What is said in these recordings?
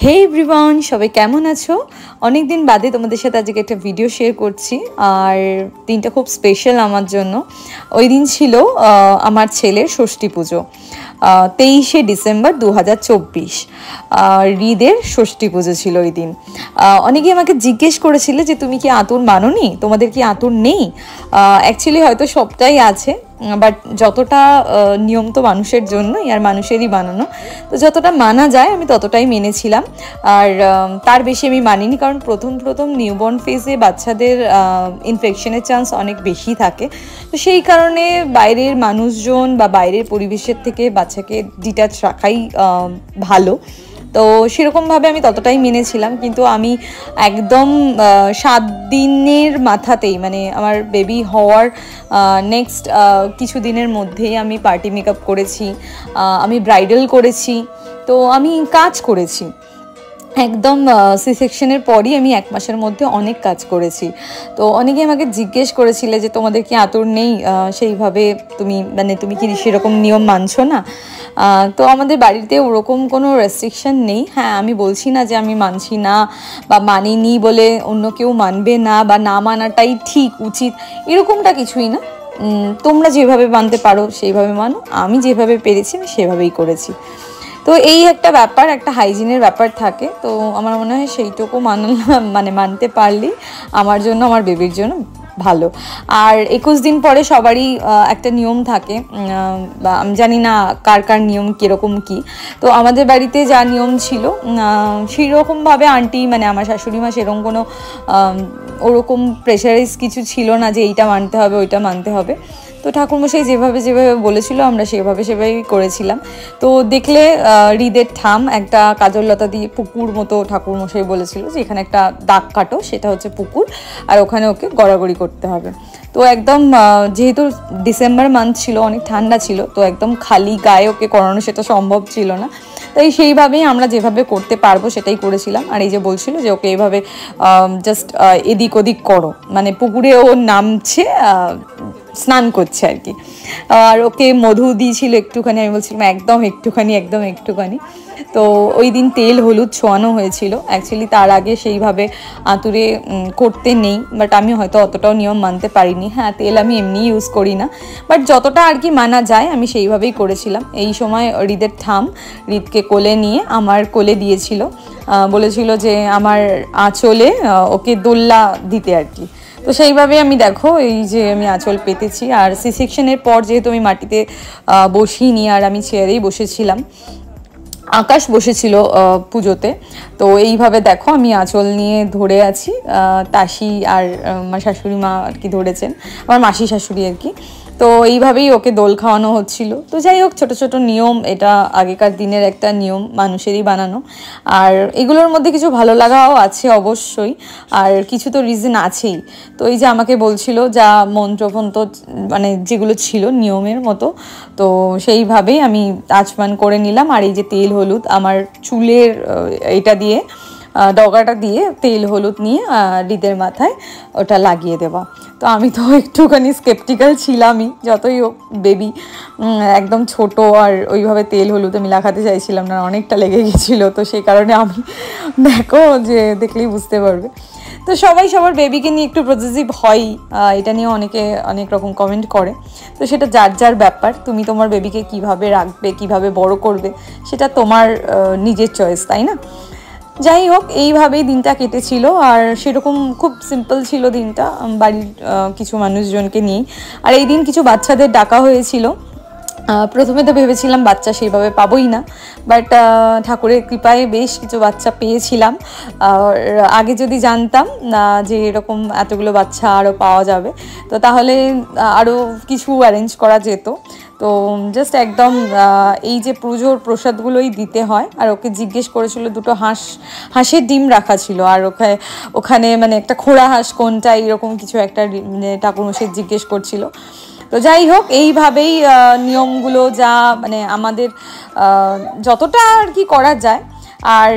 হে everyone, সবাই কেমন আছো? অনেক দিন বাদে তোমাদের সাথে আজকে একটা ভিডিও শেয়ার করছি। আর দিনটা খুব স্পেশাল আমার জন্য। ওই দিন ছিল আমার ছেলের ষষ্ঠী পুজো, 23শে ডিসেম্বর 2024। ঈদের ষষ্ঠী পুজো ছিল ওই দিন। অনেকেই আমাকে জিজ্ঞেস করেছিলে যে তুমি কি আতর মানোনি, তোমাদের কি আতর নেই? অ্যাকচুয়ালি হয়তো সবটাই আছে, বাট যতটা নিয়ম তো মানুষের জন্যই, আর মানুষেরই বানানো, তো যতটা মানা যায় আমি ততটাই মেনেছিলাম। আর তার বেশি আমি মানিনি, কারণ প্রথম নিউবর্ন ফেজে বাচ্চাদের ইনফেকশনের চান্স অনেক বেশি থাকে। তো সেই কারণে বাইরের মানুষজন বা বাইরের পরিবেশের থেকে বাচ্চাকে ডিটাচ রাখাই ভালো। তো সেরকমভাবে আমি ততটাই মেনেছিলাম। কিন্তু আমি একদম 7 দিনের মাথাতেই, মানে আমার বেবি হওয়ার নেক্সট কিছু দিনের মধ্যেই আমি পার্টি মেকআপ করেছি, আমি ব্রাইডাল করেছি, তো আমি কাজ করেছি। একদম সি সেকশনের পরই আমি 1 মাসের মধ্যে অনেক কাজ করেছি। তো অনেকে আমাকে জিজ্ঞেস করেছিলে যে তোমাদের কি আতর নেই, সেইভাবে তুমি কি সেরকম নিয়ম মানছো না? তো আমাদের বাড়িতে ওরকম কোনো রেস্ট্রিকশন নেই। হ্যাঁ, আমি বলছি না যে আমি মানছি না বা মানিনি বলে অন্য কেউ মানবে না বা না মানাটাই ঠিক উচিত, এরকমটা কিছুই না। তোমরা যেভাবে মানতে পারো সেইভাবে মানো, আমি যেভাবে পেরেছি আমি সেভাবেই করেছি। তো এই একটা ব্যাপার, একটা হাইজিনের ব্যাপার থাকে। তো আমার মনে হয় সেইটুকু মানতে পারলেই আমার জন্য, আমার বেবির জন্য ভালো। আর 21 দিন পরে সবারই একটা নিয়ম থাকে, বা আমি জানি না কার কার নিয়ম কীরকম কী। তো আমাদের বাড়িতে যা নিয়ম ছিল সেরকমভাবে আন্টি, মানে আমার শাশুড়ি মা, সেরকম কোনো ওরকম প্রেশারাইজ কিছু ছিল না যে এইটা মানতে হবে ওইটা মানতে হবে। তো ঠাকুরমশাই যেভাবে বলেছিল আমরা সেভাবেই করেছিলাম। তো দেখলে হৃদের ঠাম একটা কাজললতা দিয়ে পুকুর মতো ঠাকুরমশাই বলেছিল যে এখানে একটা দাগ কাটো, সেটা হচ্ছে পুকুর, আর ওখানে ওকে গড়াগড়ি করতে হবে। তো একদম যেহেতু ডিসেম্বর মান্থ ছিল, অনেক ঠান্ডা ছিল, তো একদম খালি গায়ে ওকে করানো সেটা সম্ভব ছিল না। তাই সেইভাবেই আমরা যেভাবে করতে পারবো সেটাই করেছিলাম। আর এই যে বলছিল যে ওকে এইভাবে জাস্ট এদিক ওদিক করো, মানে পুকুরে ও নামছে, স্নান করছে আর কি। আর ওকে মধু দিয়েছিল একটুখানি, আমি বলছিলাম একদম একটুখানি। তো ওই দিন তেল হলুদ ছোঁয়ানো হয়েছিল। অ্যাকচুয়ালি তার আগে সেইভাবে আঁতুড়ে করতে নেই, বাট আমি হয়তো অতটাও নিয়ম মানতে পারিনি। হ্যাঁ, তেল আমি এমনি ইউজ করি না, বাট যতটা আর কি মানা যায় আমি সেইভাবেই করেছিলাম। এই সময় হৃদের ঠাম হৃদকে কোলে নিয়ে আমার কোলে দিয়েছিল, বলেছিল যে আমার আঁচলে ওকে দোল্লা দিতে আর কি। তো সেইভাবে আমি দেখো এই যে আমি আঁচল পেতেছি। আর সি সেকশনের পর যেহেতু আমি মাটিতে বসিনি, আর আমি চেয়ারেই বসেছিলাম, আকাশ বসেছিল পুজোতে, তো এইভাবে দেখো আমি আঁচল নিয়ে ধরে আছি। তাসি আর আমার শাশুড়ি মা আর কি ধরেছেন, আমার মাসি শাশুড়ি আর কি। তো এইভাবেই ওকে দোল খাওয়ানো হচ্ছিল। তো যাই হোক, ছোট ছোট নিয়ম, এটা আগেকার দিনের একটা নিয়ম, মানুষেরই বানানো। আর এগুলোর মধ্যে কিছু ভালো লাগাও আছে অবশ্যই, আর কিছু তো রিজন আছেই। তো এই যে আমাকে বলছিল যা মন্ত্রফন্ত্র, মানে যেগুলো ছিল নিয়মের মতো, তো সেইভাবেই আমি আচমান করে নিলাম। আর এই যে তেল হলুদ আমার চুলের এটা দিয়ে, ডগাটা দিয়ে তেল হলুদ নিয়ে হৃদের মাথায় ওটা লাগিয়ে দেওয়া। তো আমি তো একটুখানি স্কেপটিক্যাল ছিলামই, যতই হোক বেবি একদম ছোট, আর ওইভাবে তেল হলুদ আমি লাগাতে চাইছিলাম না, অনেকটা লেগে গেছিলো। তো সেই কারণে আমি, দেখো যে দেখলেই বুঝতে পারবে। তো সবাই সবার বেবিকে নিয়ে একটু পজেসিভ হয়, এটা নিয়ে অনেকে অনেক রকম কমেন্ট করে। তো সেটা যার যার ব্যাপার, তুমি তোমার বেবিকে কিভাবে রাখবে, কিভাবে বড় করবে, সেটা তোমার নিজের চয়েস, তাই না? যাই হোক, এইভাবেই দিনটা কেটেছিল। আর সেরকম খুব সিম্পল ছিল দিনটা, বাড়ির কিছু মানুষজনকে নিয়েই। আর এই দিন কিছু বাচ্চাদের ডাকা হয়েছিল। প্রথমে তো ভেবেছিলাম বাচ্চা সেইভাবে পাবোই না, বাট ঠাকুরের কৃপায় বেশ কিছু বাচ্চা পেয়েছিলাম। আর আগে যদি জানতাম না যে এরকম এতগুলো বাচ্চা আরও পাওয়া যাবে, তো তাহলে আরও কিছু অ্যারেঞ্জ করা যেত। তো জাস্ট একদম এই যে পুজোর প্রসাদগুলোই দিতে হয়। আর ওকে জিজ্ঞেস করেছিল, দুটো হাঁসের ডিম রাখা ছিল, আর ওখানে মানে একটা খোড়া হাঁস কোনটা, এইরকম কিছু একটা ঠাকুরমশাই জিজ্ঞেস করছিল। তো যাই হোক, এইভাবেই নিয়মগুলো যা মানে আমাদের যতটা আর কি করা যায়। আর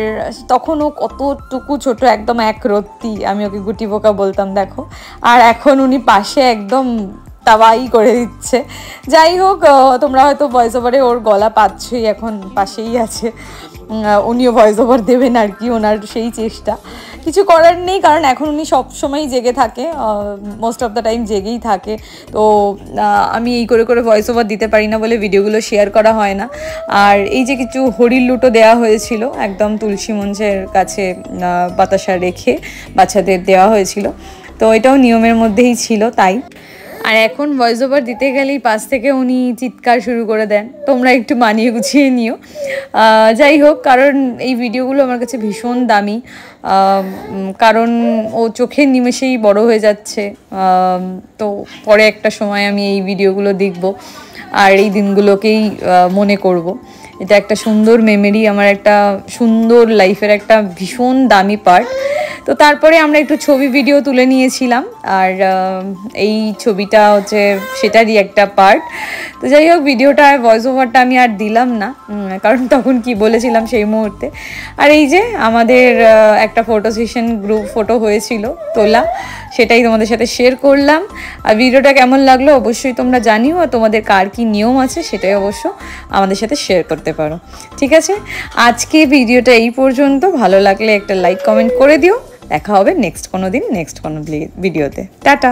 তখনও কতটুকু ছোট, একদম এক রত্তি, আমি ওকে গুটি পোকা বলতাম দেখো। আর এখন উনি পাশে একদম তাওয়াই করে দিচ্ছে। যাই হোক, তোমরা হয়তো ভয়েস ওভারে ওর গলা পাচ্ছই, এখন পাশেই আছে। উনিও ভয়েস ওভার দেবেন আর কি, ওনার সেই চেষ্টা। কিছু করার নেই, কারণ এখন উনি সবসময় জেগে থাকে, মোস্ট অফ দ্য টাইম জেগেই থাকে। তো আমি এই করে করে ভয়েস ওভার দিতে পারি না বলে ভিডিওগুলো শেয়ার করা হয় না। আর এই যে কিছু হরির লুটো দেওয়া হয়েছিল একদম তুলসী মঞ্চের কাছে বাতাসা রেখে বাচ্চাদের দেওয়া হয়েছিল, তো এটাও নিয়মের মধ্যেই ছিল তাই। আর এখন ভয়েস ওভার দিতে গেলেই পাশ থেকে উনি চিৎকার শুরু করে দেন, তোমরা একটু মানিয়ে গুছিয়ে নিও। যাই হোক, কারণ এই ভিডিওগুলো আমার কাছে ভীষণ দামি, কারণ ও চোখের নিমেষেই বড় হয়ে যাচ্ছে। তো পরে একটা সময় আমি এই ভিডিওগুলো দেখব আর এই দিনগুলোকেই মনে করব। এটা একটা সুন্দর মেমোরি, আমার একটা সুন্দর লাইফের একটা ভীষণ দামি পার্ট। তো তারপরে আমরা একটু ছবি ভিডিও তুলে নিয়েছিলাম, আর এই ছবিটা হচ্ছে সেটারই একটা পার্ট। তো যাই হোক, ভিডিওটা ভয়েস ওভারটা আমি আর দিলাম না, কারণ তখন কি বলেছিলাম সেই মুহূর্তে। আর এই যে আমাদের একটা ফটো সেশন গ্রুপ ফটো হয়েছিল তোলা, সেটাই তোমাদের সাথে শেয়ার করলাম। আর ভিডিওটা কেমন লাগলো অবশ্যই তোমরা জানিও, আর তোমাদের কার কী নিয়ম আছে সেটাই অবশ্য আমাদের সাথে শেয়ার করতে পারো। ঠিক আছে, আজকে ভিডিওটা এই পর্যন্ত। ভালো লাগলে একটা লাইক কমেন্ট করে দিও। দেখা হবে নেক্সট কোনো দিন নেক্সট কোনো ভিডিওতে। টাটা।